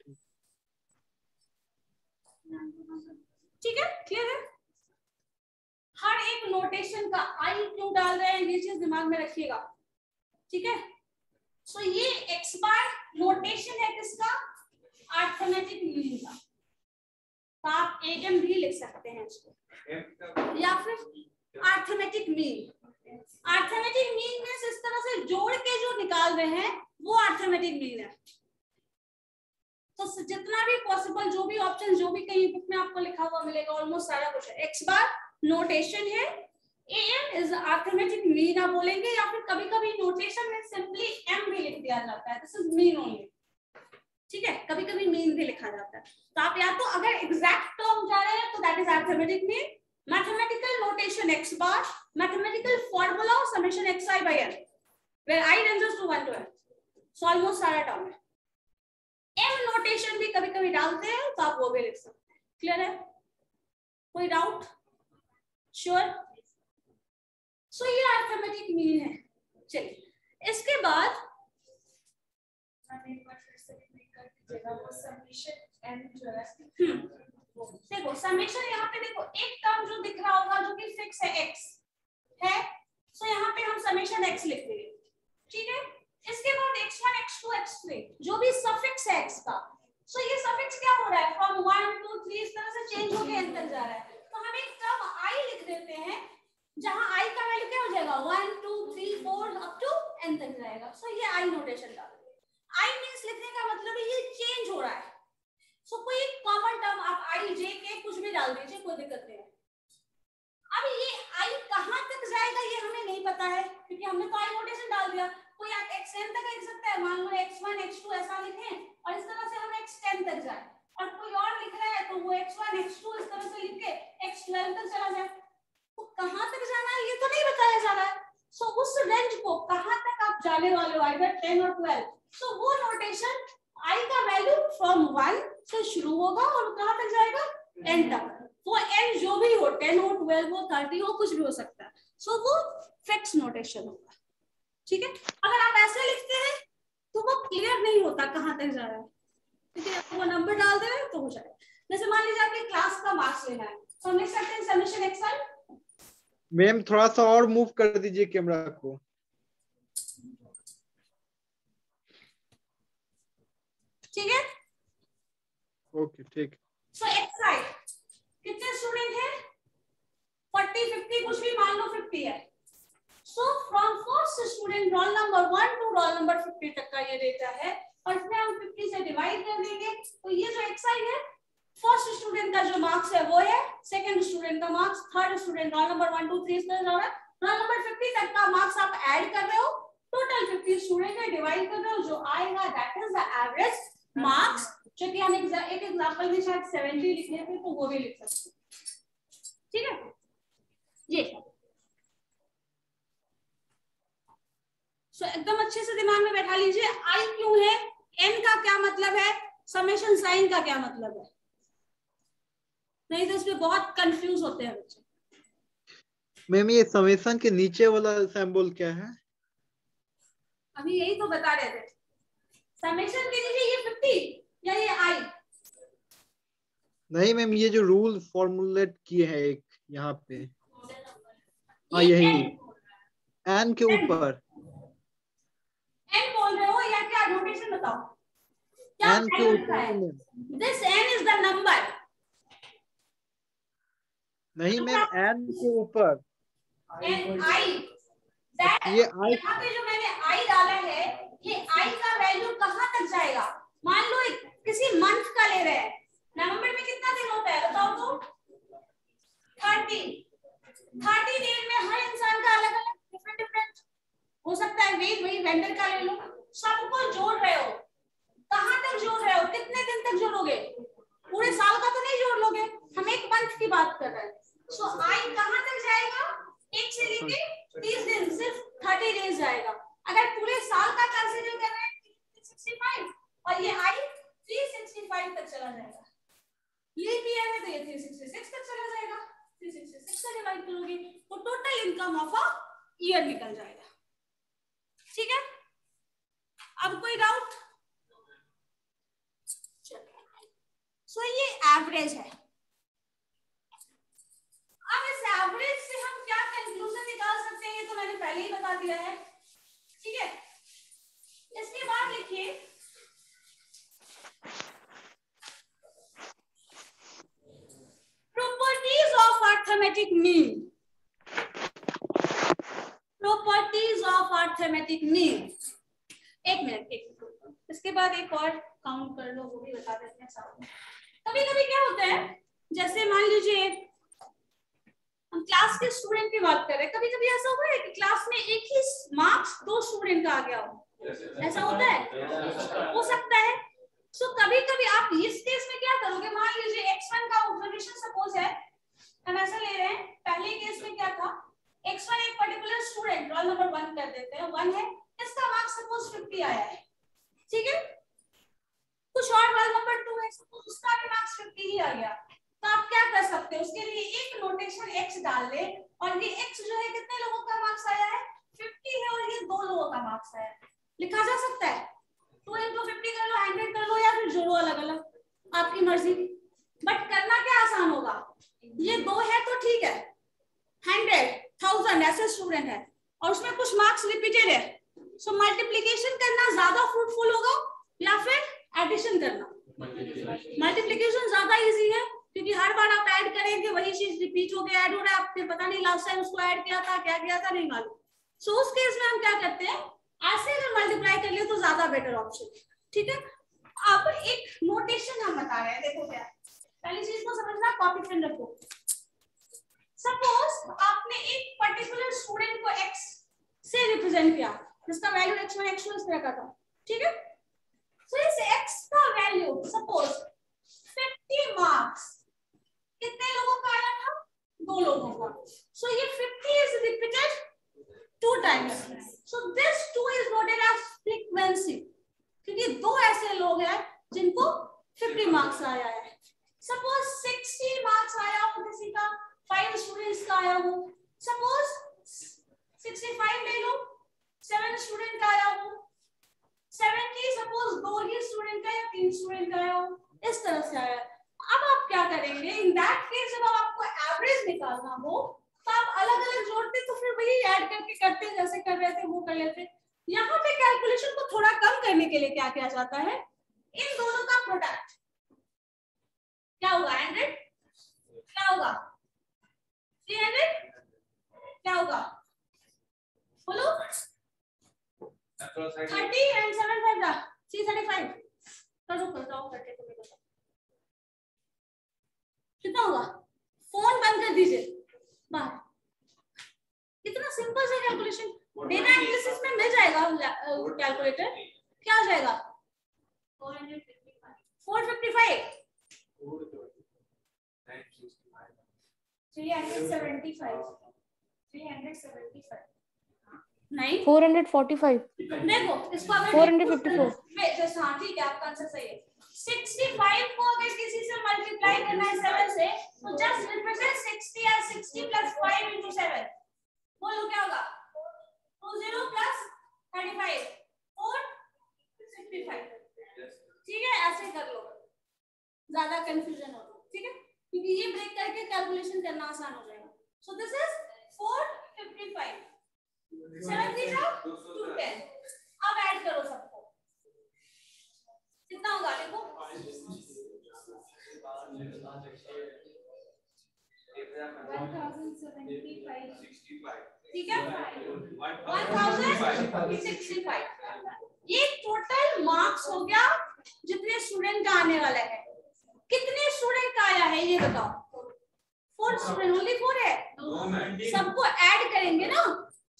ठीक है, क्लियर है? हर एक नोटेशन का आई क्यों डाल रहे हैं ये चीज दिमाग में रखिएगा, ठीक है? सो ये एक्स बार नोटेशन है किसका? अर्थमेटिक मीन का। तो आप एम भी लिख सकते हैं इसको, या फिर अर्थमेटिक मीन। अर्थमेटिक मीन में इस तरह से जोड़ के जो निकाल रहे हैं वो अर्थमेटिक मीन है। तो जितना भी पॉसिबल, जो भी ऑप्शन, जो भी कहीं बुक में आपको लिखा हुआ मिलेगा, ऑलमोस्ट सारा कुछ है। एक्स बार नोटेशन है, एम इज अर्थमेटिक मीन आप बोलेंगे, या फिर कभी कभी नोटेशन में सिंपली एम भी लिख दिया जाता है, दिस इज मीन ओनली, ठीक है? कभी कभी मीन भी लिखा जाता है। तो आप या तो अगर एग्जैक्ट टर्म जा रहे हैं तो that is arithmetic mean, mathematical notation x bar, mathematical formula summation xi by n where I ranges to 1 to n, so almost सारा टर्म है। एम नोटेशन भी कभी कभी डालते हैं तो आप वो भी लिख सकते हैं। क्लियर है? कोई डाउट? श्योर? सो ये अर्थमेटिक मीन है। चलिए इसके बाद देखो समेशन, यहाँ पे देखो एक टर्म जो दिख रहा होगा जो कि फिक्स है x है, सो यहाँ पे हम समेशन x लिख देंगे, ठीक है? इसके बाद x1 x2 x3 जो भी सफिक्स है x का, सो ये सफिक्स क्या हो रहा है? फ्रॉम 1 2 3 इस तरह से चेंज होके n तक जा रहा है। तो हम एक टर्म i लिख देते हैं जहां i का वैल्यू क्या हो जाएगा? 1 2 3 4 अप टू n तक जाएगा। सो ये i नोटेशन डाल देंगे। i मींस लिखने का मतलब है ये चेंज हो रहा है। सो कोई एक कॉमन टर्म आप i j k कुछ भी डाल दीजिए, कोई दिक्कत नहीं है। अब ये i कहां तक जाएगा ये हमें नहीं पता है, क्योंकि हमने तो i नोटेशन डाल दिया। कोई आप xn तक लिख सकता है, मान लो x1 x2 ऐसा लिखें और इस तरह से हम x10 तक जाए, और कोई और लिख रहा है तो वो x1 x2 इस तरह से लिख के x12 तक चला जाए। तो कहां तक जाना है ये तो नहीं बताया जा रहा है। सो उस रेंज को कहां तक आप जाने वाले हो, आइदर 10 और 12, सो वो नोटेशन i का वैल्यू फ्रॉम 1 से शुरू होगा और कहां तक जाएगा? n तक। वो n जो भी हो, 10 हो 12 हो 30 हो, कुछ भी हो सकता है। सो वो फिक्स नोटेशन होगा, ठीक है? अगर आप ऐसे लिखते हैं तो वो क्लियर नहीं होता कहां तक जा रहा है, ठीक है? वो नंबर डाल दे रहे हैं तो हो जाएगा। जैसे मान लीजिए आपके क्लास का मार्क्स लेना है, तो हम लिख सकते हैं समेशन xi। मैम थोड़ा सा और मूव कर दीजिए कैमरा को। ठीक है? ओके ठीक। सो xi कितने स्टूडेंट हैं? 40 50 कुछ भी मान लो 50 है। So from first student roll number 1 to roll number 50 तक का ये डेटा है, और इसमें हम 50 से डिवाइड कर देंगे। तो ये जो xi है, फर्स्ट स्टूडेंट का जो मार्क्स है वो है, सेकंड स्टूडेंट का marks, third student roll number 1 2 3 इस तरह जा रहा है। रोल नंबर 50 तक का मार्क्स आप ऐड कर रहे हो, टोटल 50 स्टूडेंट है, डिवाइड कर रहे हो, जो आएगा that is the average marks. जो कि हम एक एग्जांपल में शायद 70 लिखे थे तो वो भी लिख सकते हैं, ठीक है? ये एकदम अच्छे से दिमाग में बैठा लीजिए, आई क्यों है, एन का क्या मतलब है, समेशन साइन का क्या मतलब है, नहीं तो इसमें बहुत कंफ्यूज होते हैं बच्चे। मैम ये समेशन के नीचे वाला सिंबल क्या है? अभी यही तो बता रहे थे, समेशन के नीचे ये 50 या ये आई? नहीं मैम, ये जो रूल फॉर्मुलेट किए हैं एक यहाँ पे, हाँ यही एन के ऊपर। एन बोल रहे हो या क्या? नोटेशन बताओ क्या एन के ऊपर। This N is the number. नहीं मैम, एन के ऊपर एन आई, ये आई, यहाँ पे जो मैंने आई डाला है, ये आई का वैल्यू कहाँ तक जाएगा? मान लो किसी मंथ का ले रहे हैं, नवंबर में कितना दिन होता है बताओ तो? 30 डेज में हर इंसान का अलग अलग डिफरेंट हो सकता है वेट, वही वेंडर का ले लो, सबको जोड़ रहे हो, कहां तक जोड़ रहे हो, कितने दिन तक जोड़ोगे? पूरे साल का तो नहीं जोड़ लोगे, हम एक मंथ की बात कर रहे हैं। सो आई कहां तक जाएगा? 1 से लेके 30 दिन, सिर्फ 30 डेज जाएगा। अगर पूरे साल का कंसीडर कर रहे हैं 365, और ये आई 365 तक चला जाएगा। लीप ईयर है तो ये 366 तक चला जाएगा, 366 से डिवाइड करोगे तो total income of a year निकल जाएगा, ठीक है? अब कोई डाउट? सो ये एवरेज है। अब इस एवरेज से हम क्या कंक्लूजन निकाल सकते हैं, ये तो मैंने पहले ही बता दिया है, ठीक है। इसके बाद लिखिए properties of arithmetic mean. Properties of arithmetic mean. एक मिनट, इसके बाद एक और काउंट कर लो, वो भी बता देते हैं साथ में। कभी कभी क्या होता है, जैसे मान लीजिए हम क्लास के स्टूडेंट की बात कर रहे हैं, कभी कभी ऐसा हुआ है कि क्लास में एक ही मार्क्स 2 स्टूडेंट का आ गया हो, ऐसा होता है, हो सकता है। सो कभी कभी आप इस केस में क्या करोगे, मान लीजिए x1 का ऑब्जर्वेशन सपोज है, हम ऐसा ले रहे हैं, पहले केस में क्या था, x1 एक पर्टिकुलर स्टूडेंट रोल नंबर 1 कर देते हैं, 1 है, इसका मार्क्स सपोज 50 आया है, ठीक है। कुछ और रोल नंबर 2 है, सपोज उसका भी मार्क्स 50 ही आ गया, तो आप क्या कर सकते हैं, उसके लिए एक नोटेशन x डाल ले, और ये x जो है कितने लोगों का मार्क्स आया है, 50 है, और ये 2 लोगों का मार्क्स आया है, लिखा जा सकता है। 2 into 50 कर लो, 100 कर लो, या फिर जोड़ो अलग अलग, आपकी मर्जी। बट करना क्या आसान होगा, ये 2 है तो ठीक है, 100, 1000 ऐसे स्टूडेंट है, और उसमें कुछ मार्क्स रिपीटेड है, सो मल्टीप्लिकेशन करना ज्यादा फ्रूटफुल होगा या फिर एडिशन करना? मल्टीप्लिकेशन ज्यादा इजी है, क्योंकि हर बार आप ऐड करेंगे वही चीज रिपीट होके ऐड हो रहा है, आपने पता नहीं लास्ट टाइम उसको ऐड किया था, क्या किया था नहीं मालूम। सो उस केस में हम क्या करते हैं, ऐसे अगर मल्टीप्लाई कर लिया तो ज्यादा बेटर ऑप्शन, ठीक है। अब एक नोटेशन हम बता रहे हैं, देखो क्या, पहली चीज को समझना, कॉपी पेन रखो। सपोज आपने एक पर्टिकुलर स्टूडेंट को x से रिप्रेजेंट किया, जिसका वैल्यू x1 x2 इस तरह का था, ठीक है। सो इस x का वैल्यू सपोज 50 मार्क्स कितने लोगों का आया था, 2 लोगों का। सो ये 50 is repeated 2 times, so this 2 is noted as frequency, क्योंकि 2 ऐसे लोग हैं जिनको 50 मार्क्स आया है। सपोज 60 मार्क्स आया हो किसी का, 5 स्टूडेंट्स का आया हो, सपोज 65 ले लो, 7 स्टूडेंट का आया हो, 70 सपोज 2 ही स्टूडेंट का या 3 स्टूडेंट का आया हो, इस तरह से आया। अब आप क्या करेंगे, इन दैट केस जब आपको एवरेज निकालना हो तो आप अलग अलग जोड़ते, तो फिर वही ऐड करके करते जैसे कर रहे थे वो कर लेते। यहाँ पे कैलकुलेशन को थोड़ा कम करने के लिए क्या किया जाता है, इन दोनों का प्रोडक्ट क्या होगा, 100 क्या होगा, 300 क्या होगा, बोलो, 30 and 7 5 जा 335 करो, बताओ करके तुम्हें बताओ कितना होगा। फोन बंद कर दीजिए बाहर, कितना सिंपल सा कैलकुलेशन, डेटा एनालिसिस में मिल जाएगा कैलकुलेटर, क्या आ जाएगा 455 375 नहीं 445, देखो इसको अगर 454, जस्ट हाँ ठीक है, आपका आंसर सही है। 65 को अगर किसी से मल्टीप्लाई करना है 7 से, तो जस्ट रिप्रेजेंट 60 या 60 + 5 × 7, बोलो क्या होगा, 20 + 35 465, ठीक है। ऐसे कर लो, ज्यादा कंफ्यूजन हो तो, ठीक है, क्योंकि ये ब्रेक करके कैलकुलेशन करना आसान हो जाएगा। So this is 455, 7 3 210। अब ऐड करो सबको, कितना होगा देखो, 1075, ठीक है, 1065। ये टोटल मार्क्स हो गया जितने स्टूडेंट का आने वाला है। कितने स्टूडेंट का आया है ये बताओ, 4 स्टूडेंट, ओनली 4 है, सबको ऐड करेंगे ना,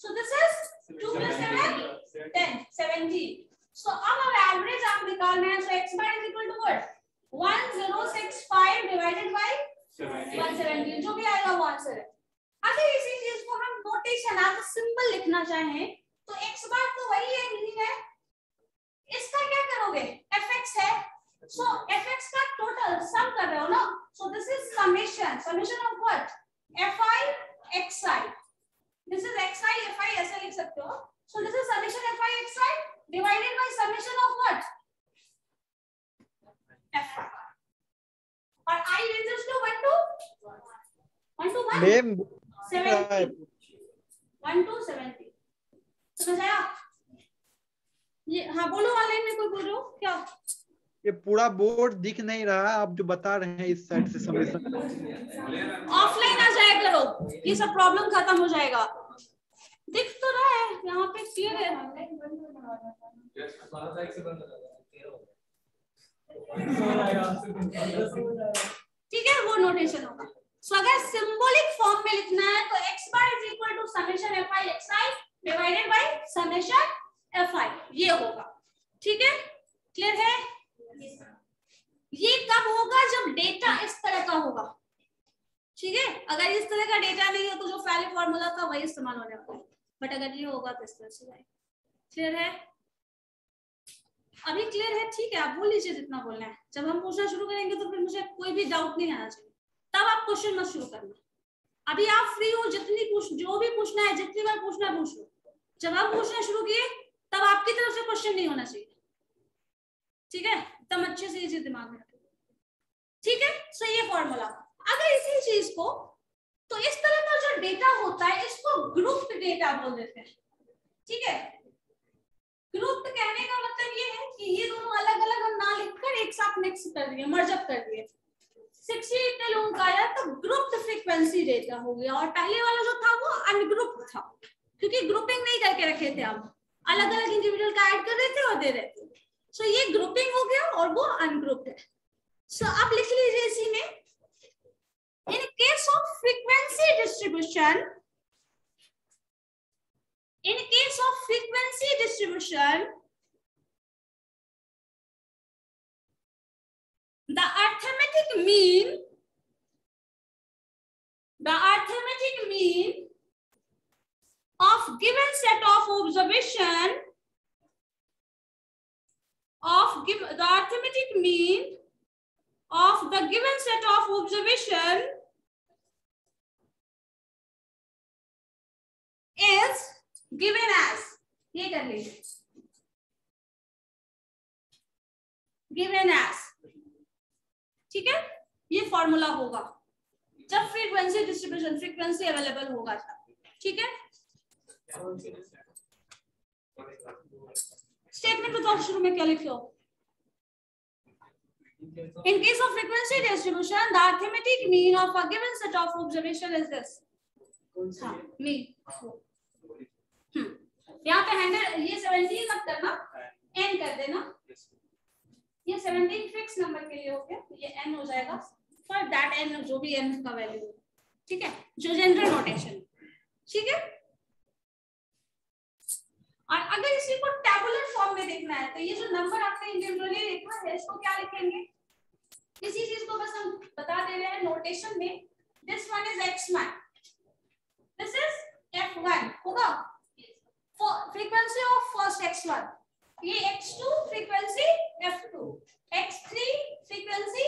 सो दिस इज 2 + 7 10 70। सो अब एवरेज आप निकाल रहे हैं, सो x bar is equal to what, 1065 divided by 170, जो भी आएगा वो आंसर है। अगर इसी चीज को हम नोटेशन आप सिंबल लिखना चाहें तो x bar तो वही है, मीनिंग है, इसका क्या करोगे, fx है, सो fx का टोटल सम कर रहे हो ना, so this is summation of what, fi xi, this is xi fi ऐसे लिख सकते हो, so this is summation fi xi divided by summation of what? F. और I reduces to 1 to 1 ma'am 70 1 to 70 समझ आया? ये हाँ बोलो, ऑनलाइन में कोई बोल रहे हो क्या? ये पूरा बोर्ड दिख नहीं रहा, आप जो बता रहे हैं इस साइड से समेशन। ऑफलाइन आ जाया करो, ये सब प्रॉब्लम खत्म हो जाएगा। दिख तो रहा है यहाँ पे, क्लियर है? ठीक है, वो नोटेशन होगा। सो अगर सिंबॉलिक फॉर्म में लिखना है तो x bar is equal to summation fi xi divided by summation fi, ये होगा। ठीक है, क्लियर है? ये कब होगा? जब डेटा इस तरह का होगा। ठीक है, अगर इस तरह का डेटा नहीं हो तो जो पहले फॉर्मूला था वही इस्तेमाल होने वाला है, बट अगर ये होगा तो इस तरह से जाएगा। क्लियर है? अभी क्लियर है? ठीक है, आप बोल लीजिए जितना बोलना है। जब हम पूछना शुरू करेंगे तो फिर मुझे कोई भी डाउट नहीं आना चाहिए, तब आप क्वेश्चन मत शुरू करना। अभी आप फ्री हो, जितनी जो भी पूछना है, जितनी बार पूछना है पूछ लो। जब आप पूछना शुरू किए तब आपकी तरफ से क्वेश्चन नहीं होना चाहिए। ठीक है, तब अच्छे से ये चीज दिमाग में रखिए। ठीक है, सो ये फॉर्मूला। अगर इसी चीज को, तो इस तरह का जो डेटा होता है इसको ग्रुप्ड डेटा बोल देते हैं। ठीक है, ग्रुप्ड कहने का मतलब ये है कि ये दोनों अलग अलग हम ना लिखकर एक साथ मिक्स कर दिए, मर्ज अप कर दिए। 60 इतने लोगों का आया तो ग्रुप्ड फ्रीक्वेंसी डेटा हो गया, और पहले वाला जो था वो अनग्रुप्ड था, क्योंकि ग्रुपिंग नहीं करके रखे थे, आप अलग अलग इंडिविजुअल का ऐड कर रहे थे और दे रहे थे। सो ये ग्रुपिंग हो गया और वो अनग्रुप्ड है। सो आप लिख लीजिए इसी में, in case of frequency distribution, in case of frequency distribution, the arithmetic mean of given set of observation the arithmetic mean of the given set of observation is given as, ये कर लीजिए, given as। ठीक है, ये formula होगा जब frequency distribution, frequency available होगा। ठीक है, स्टेटमेंट बताओ शुरू में क्या लिखे हो? In case of frequency distribution, the arithmetic mean of a given set of observation is this. mean। यहाँ पे 100, ये 17 मत करना, n कर देना। ये 17 फिक्स नंबर के लिए हो गया, ये n हो जाएगा फॉर दैट n, जो भी n का वैल्यू। ठीक है, जो जनरल नोटेशन। ठीक है, और अगर इसी को टेबुलर फॉर्म में देखना है तो ये जो नंबर आपने इंडिविजुअली लिखा है इसको क्या लिखेंगे? इसी चीज को बस हम बता दे रहे हैं नोटेशन में। This one is x1, this is f1 होगा, फ्रीक्वेंसी ऑफ फर्स्ट x1, ये x2 frequency f2, x3 frequency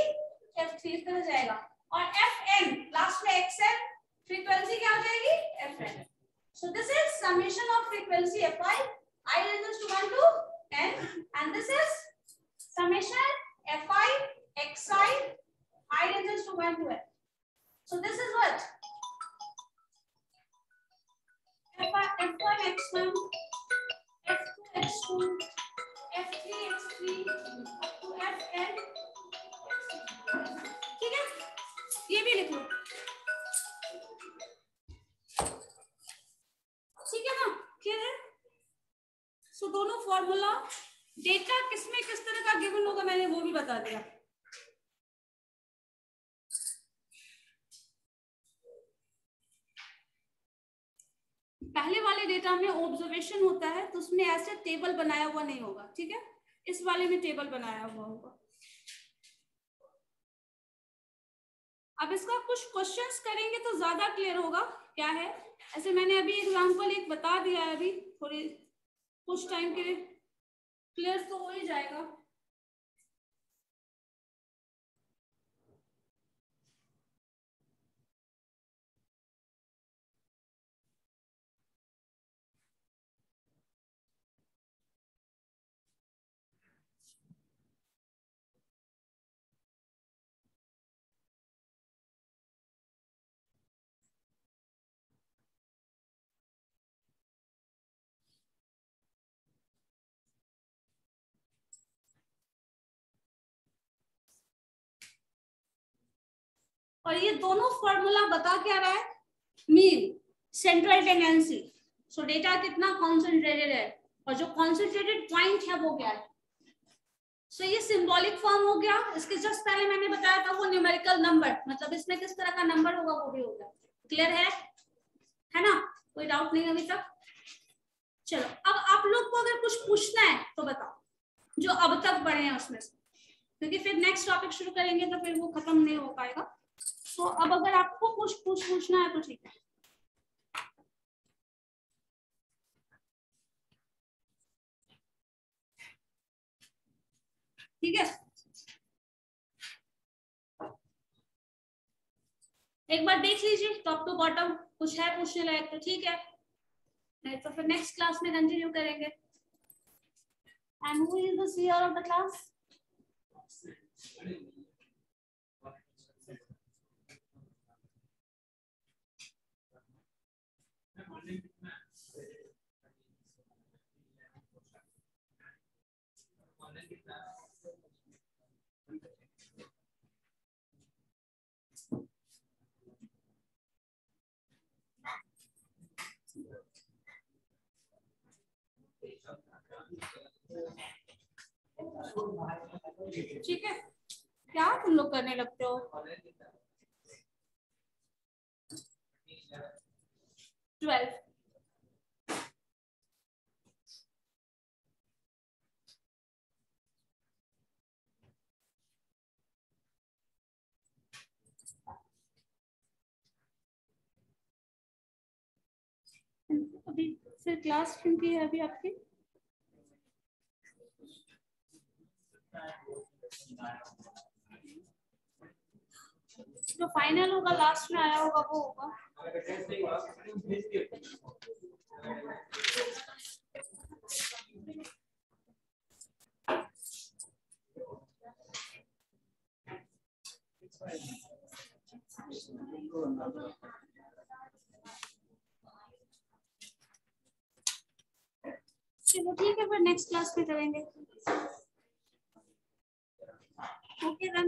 f3, इस तरह जाएगा, और fn लास्ट में xn फ्रीक्वेंसी क्या हो जाएगी? fn। So this is summation of frequency fi, I reduces to 1 to n, and this is summation fi xi, I reduces to 1 to n. So this is what? f1 x1, f2 x2, f3 x3 up to fn। ठीक है, ये भी लिख लो। ठीक है ना, clear है? सो दोनों फॉर्मूला, डेटा किसमें किस तरह का गिवन होगा मैंने वो भी बता दिया। पहले वाले डेटा में ऑब्जर्वेशन होता है तो उसमें ऐसे टेबल बनाया हुआ नहीं होगा। ठीक है, इस वाले में टेबल बनाया हुआ होगा। अब इसका कुछ क्वेश्चंस करेंगे तो ज्यादा क्लियर होगा क्या है। ऐसे मैंने अभी एग्जांपल एक बता दिया है, अभी थोड़ी कुछ टाइम के लिए क्लियर तो हो ही जाएगा। और ये दोनों फॉर्मूला बता क्या रहा है, मीन, सेंट्रल टेंडेंसी। सो डेटा कितना कॉन्सेंट्रेटेड है और जो कॉन्सेंट्रेटेड पॉइंट है वो क्या है। सो ये सिंबॉलिक फॉर्म हो गया। इसके जस्ट पहले मैंने बताया था वो न्यूमेरिकल नंबर, मतलब इसमें किस तरह का नंबर होगा वो भी होगा। क्लियर है ना, कोई डाउट नहीं अभी तक। चलो अब आप लोग को अगर कुछ पूछना है तो बताओ, जो अब तक पढ़े हैं उसमें से, क्योंकि फिर नेक्स्ट टॉपिक शुरू करेंगे तो फिर वो खत्म नहीं हो पाएगा। तो अब अगर आपको कुछ पूछना है तो ठीक है। ठीक है, एक बार देख लीजिए टॉप टू बॉटम, कुछ है पूछने लायक तो ठीक है, नहीं तो फिर नेक्स्ट क्लास में कंटिन्यू करेंगे। And who is the CR of the class? ठीक है, क्या तुम लोग करने लगते हो? 12 अभी फिर क्लास क्योंकि है अभी आपकी? जो फाइनल होगा लास्ट में आया होगा वो होगा। चलो ठीक है, फिर नेक्स्ट क्लास में करेंगे। ओके।